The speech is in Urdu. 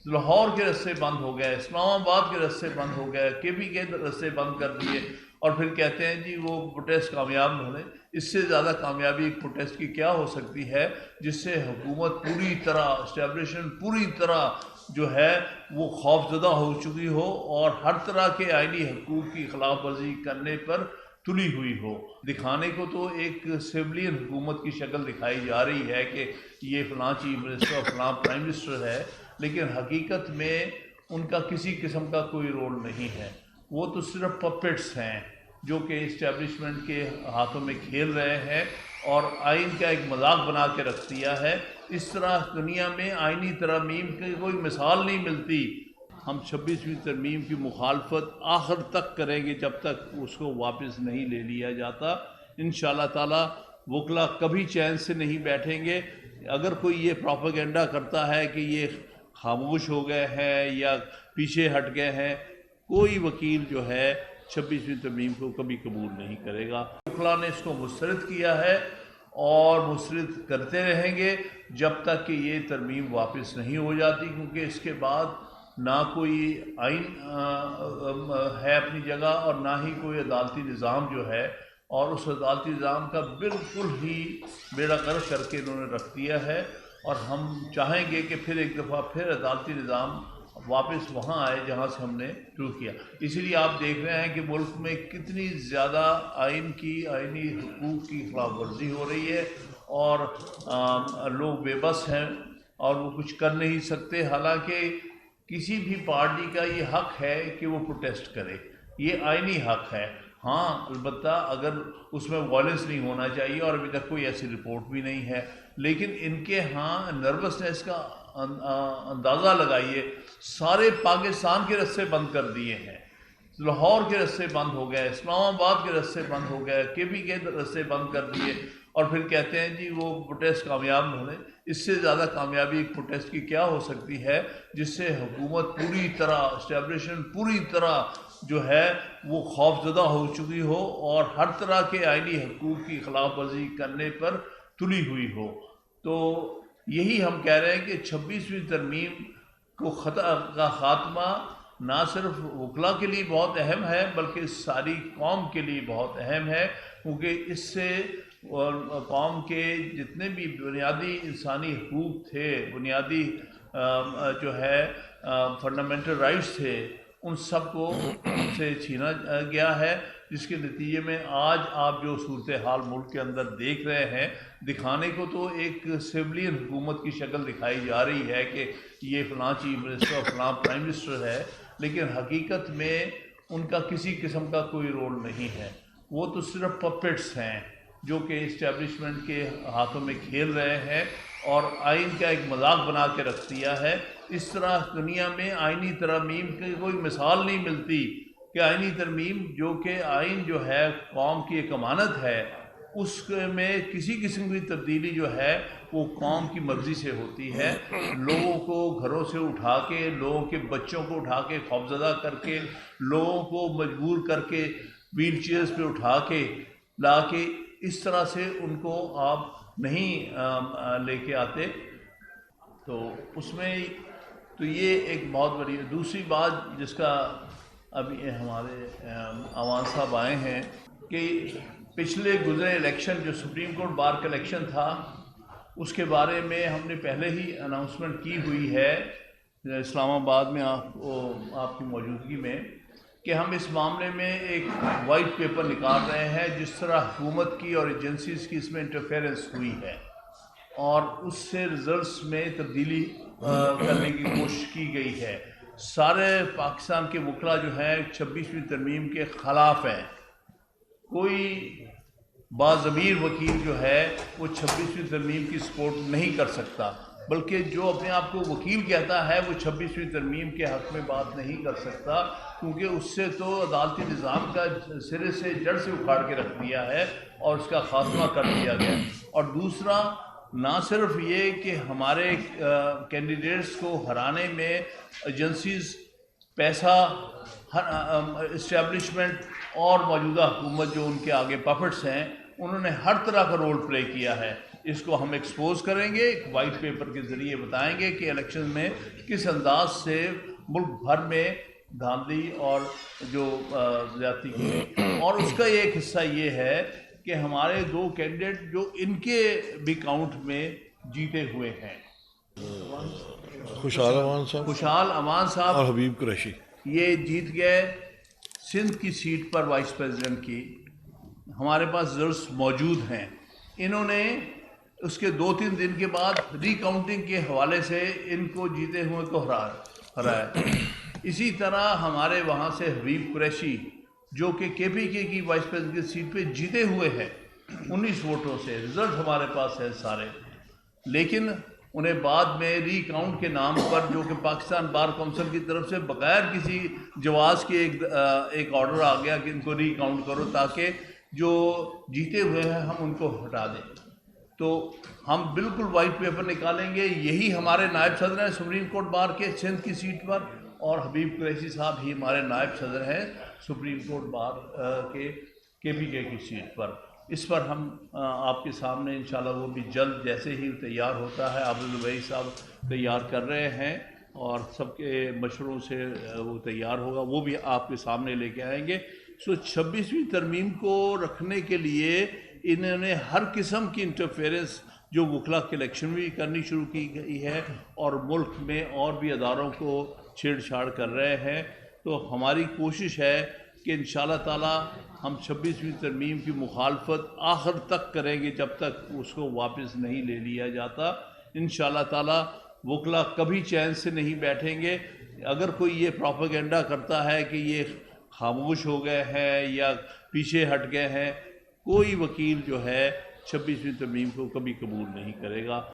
لاہور کے رستے بند ہو گئے، اسلام آباد کے رستے بند ہو گئے، KP کے رستے بند کر دیے، اور پھر کہتے ہیں جی وہ پروٹیسٹ کامیاب نہ ہونے۔ اس سے زیادہ کامیابی ایک پروٹیسٹ کی کیا ہو سکتی ہے جس سے حکومت پوری طرح، اسٹیبلشمنٹ پوری طرح جو ہے وہ خوف زدہ ہو چکی ہو اور ہر طرح کے آئینی حقوق کی خلاف ورزی کرنے پر تلی ہوئی ہو۔ دکھانے کو تو ایک سویلین حکومت کی شکل دکھائی جا رہی ہے کہ یہ فلاں چیف منسٹر اور فلاں پرائم منسٹر ہے، لیکن حقیقت میں ان کا کسی قسم کا کوئی رول نہیں ہے۔ وہ تو صرف پپٹس ہیں جو کہ اسٹیبلشمنٹ کے ہاتھوں میں کھیل رہے ہیں اور آئین کا ایک مذاق بنا کے رکھ دیا ہے۔ اس طرح دنیا میں آئینی ترامیم کی کوئی مثال نہیں ملتی۔ ہم 26ویں ترمیم کی مخالفت آخر تک کریں گے جب تک اس کو واپس نہیں لے لیا جاتا۔ انشاءاللہ تعالی وکلا کبھی چین سے نہیں بیٹھیں گے۔ اگر کوئی یہ پروپیگنڈا کرتا ہے کہ یہ خاموش ہو گئے ہیں یا پیچھے ہٹ گئے ہیں، کوئی وکیل جو ہے 26ویں ترمیم کو کبھی قبول نہیں کرے گا۔ وکلا نے اس کو مسترد کیا ہے اور مسترد کرتے رہیں گے جب تک کہ یہ ترمیم واپس نہیں ہو جاتی، کیونکہ اس کے بعد نہ کوئی آئین ہے اپنی جگہ اور نہ ہی کوئی عدالتی نظام جو ہے، اور اس عدالتی نظام کا بالکل ہی بیڑا غرق کر کے انہوں نے رکھ دیا ہے۔ اور ہم چاہیں گے کہ پھر ایک دفعہ پھر عدالتی نظام واپس وہاں آئے جہاں سے ہم نے شروع کیا۔ اسی لیے آپ دیکھ رہے ہیں کہ ملک میں کتنی زیادہ آئینی حقوق کی خلاف ورزی ہو رہی ہے اور لوگ بے بس ہیں اور وہ کچھ کر نہیں سکتے، حالانکہ کسی بھی پارٹی کا یہ حق ہے کہ وہ پروٹیسٹ کرے، یہ آئینی حق ہے۔ ہاں البتہ اگر اس میں وائلنس نہیں ہونا چاہیے، اور ابھی تک کوئی ایسی رپورٹ بھی نہیں ہے، لیکن ان کے ہاں نروسنس کا اندازہ لگائیے۔ سارے پاکستان کے رستے بند کر دیے ہیں، لاہور کے رستے بند ہو گئے، اسلام آباد کے رستے بند ہو گئے، KP کے رستے بند کر دیے، اور پھر کہتے ہیں جی وہ پروٹیسٹ کامیاب نہ ہونے۔ اس سے زیادہ کامیابی ایک پروٹیسٹ کی کیا ہو سکتی ہے جس سے حکومت پوری طرح، اسٹیبلشمنٹ پوری طرح جو ہے وہ خوف زدہ ہو چکی ہو اور ہر طرح کے آئینی حقوق کی خلاف ورزی کرنے پر تلی ہوئی ہو۔ تو یہی ہم کہہ رہے ہیں کہ 26ویں ترمیم کا خاتمہ نہ صرف وکلا کے لیے بہت اہم ہے بلکہ ساری قوم کے لیے بہت اہم ہے، کیونکہ اس سے قوم کے جتنے بھی بنیادی انسانی حقوق تھے، بنیادی جو ہے فنڈامنٹل رائٹس تھے، ان سب کو سے چھینا گیا ہے، جس کے نتیجے میں آج آپ جو صورتحال ملک کے اندر دیکھ رہے ہیں، دکھانے کو تو ایک سویلین حکومت کی شکل دکھائی جا رہی ہے کہ یہ فلاں چیف منسٹر اور فلاں پرائم منسٹر ہے، لیکن حقیقت میں ان کا کسی قسم کا کوئی رول نہیں ہے۔ وہ تو صرف پپٹس ہیں جو کہ اسٹیبلشمنٹ کے ہاتھوں میں کھیل رہے ہیں اور آئین کا ایک مذاق بنا کے رکھ دیا ہے۔ اس طرح دنیا میں آئینی ترامیم کی کوئی مثال نہیں ملتی کہ آئینی ترمیم جو کہ آئین جو ہے قوم کی ایک امانت ہے، اس میں کسی قسم کی تبدیلی جو ہے وہ قوم کی مرضی سے ہوتی ہے۔ لوگوں کو گھروں سے اٹھا کے، لوگوں کے بچوں کو اٹھا کے خوفزدہ کر کے، لوگوں کو مجبور کر کے ویل چیئرز پہ اٹھا کے لا کے اس طرح سے ان کو آپ نہیں لے کے آتے۔ تو اس میں تو یہ ایک بہت بڑی دوسری بات جس کا ابھی ہمارے عوان صاحب آئے ہیں کہ پچھلے گزرے الیکشن جو سپریم کورٹ بار کا الیکشن تھا، اس کے بارے میں ہم نے پہلے ہی اناؤنسمنٹ کی ہوئی ہے اسلام آباد میں آپ کی موجودگی میں، کہ ہم اس معاملے میں ایک وائٹ پیپر نکال رہے ہیں جس طرح حکومت کی اور ایجنسیز کی اس میں انٹرفیرنس ہوئی ہے اور اس سے ریزلٹس میں تبدیلی کرنے کی کوشش کی گئی ہے۔ سارے پاکستان کے وکلا جو ہیں 26ویں ترمیم کے خلاف ہیں۔ کوئی باضمیر وکیل جو ہے وہ 26ویں ترمیم کی سپورٹ نہیں کر سکتا، بلکہ جو اپنے آپ کو وکیل کہتا ہے وہ 26ویں ترمیم کے حق میں بات نہیں کر سکتا، کیونکہ اس سے تو عدالتی نظام کا سرے سے جڑ سے اکھاڑ کے رکھ دیا ہے اور اس کا خاتمہ کر دیا گیا۔ اور دوسرا، نہ صرف یہ کہ ہمارے کینڈیڈیٹس کو ہرانے میں ایجنسیز پیسہ، اسٹیبلشمنٹ اور موجودہ حکومت جو ان کے آگے پپٹس ہیں، انہوں نے ہر طرح کا رول پلے کیا ہے۔ اس کو ہم ایکسپوز کریں گے، ایک وائٹ پیپر کے ذریعے بتائیں گے کہ الیکشن میں کس انداز سے ملک بھر میں دھاندلی اور جو زیادتی کی، اور اس کا ایک حصہ یہ ہے کہ ہمارے 2 کینڈیڈیٹ جو ان کے بھی کاؤنٹ میں جیتے ہوئے ہیں، خوشحال امان صاحب اور حبیب قریشی، یہ جیت گئے سندھ کی سیٹ پر وائس پریزیڈنٹ کی۔ ہمارے پاس ریزلٹس موجود ہیں۔ انہوں نے اس کے 2-3 دن کے بعد ری کاؤنٹنگ کے حوالے سے ان کو جیتے ہوئے کو ہرایا۔ اسی طرح ہمارے وہاں سے حبیب قریشی جو کہ کے پی کے کی وائس پریزیڈنٹ کی سیٹ پہ جیتے ہوئے ہیں 19 ووٹوں سے، رزلٹ ہمارے پاس ہے سارے، لیکن انہیں بعد میں ری کاؤنٹ کے نام پر جو کہ پاکستان بار کونسل کی طرف سے بغیر کسی جواز کے ایک آرڈر آ گیا کہ ان کو ری کاؤنٹ کرو تاکہ جو جیتے ہوئے ہیں ہم ان کو ہٹا دیں۔ تو ہم بالکل وائٹ پیپر نکالیں گے، یہی ہمارے نائب صدر ہیں سپریم کورٹ بار کے سندھ کی سیٹ پر، اور حبیب قریشی صاحب ہی ہمارے نائب صدر ہیں سپریم کورٹ بار کے پی کے کی سیٹ پر۔ اس پر ہم آپ کے سامنے انشاءاللہ وہ بھی جلد جیسے ہی تیار ہوتا ہے، عابد البیری صاحب تیار کر رہے ہیں اور سب کے مشوروں سے وہ تیار ہوگا، وہ بھی آپ کے سامنے لے کے آئیں گے۔ 26ویں ترمیم کو رکھنے کے لیے انہوں نے ہر قسم کی انٹرفیئرنس جو وکلا کے الیکشن میں بھی کرنی شروع کی گئی ہے اور ملک میں اور بھی اداروں کو چھیڑ چھاڑ کر رہے ہیں۔ تو ہماری کوشش ہے کہ انشاءاللہ تعالی ہم 26ویں ترمیم کی مخالفت آخر تک کریں گے جب تک اس کو واپس نہیں لے لیا جاتا۔ انشاءاللہ تعالی وکلا کبھی چین سے نہیں بیٹھیں گے۔ اگر کوئی یہ پروپیگنڈا کرتا ہے کہ یہ خاموش ہو گئے ہیں یا پیچھے ہٹ گئے ہیں، کوئی وکیل جو ہے 26ویں ترمیم کو کبھی قبول نہیں کرے گا۔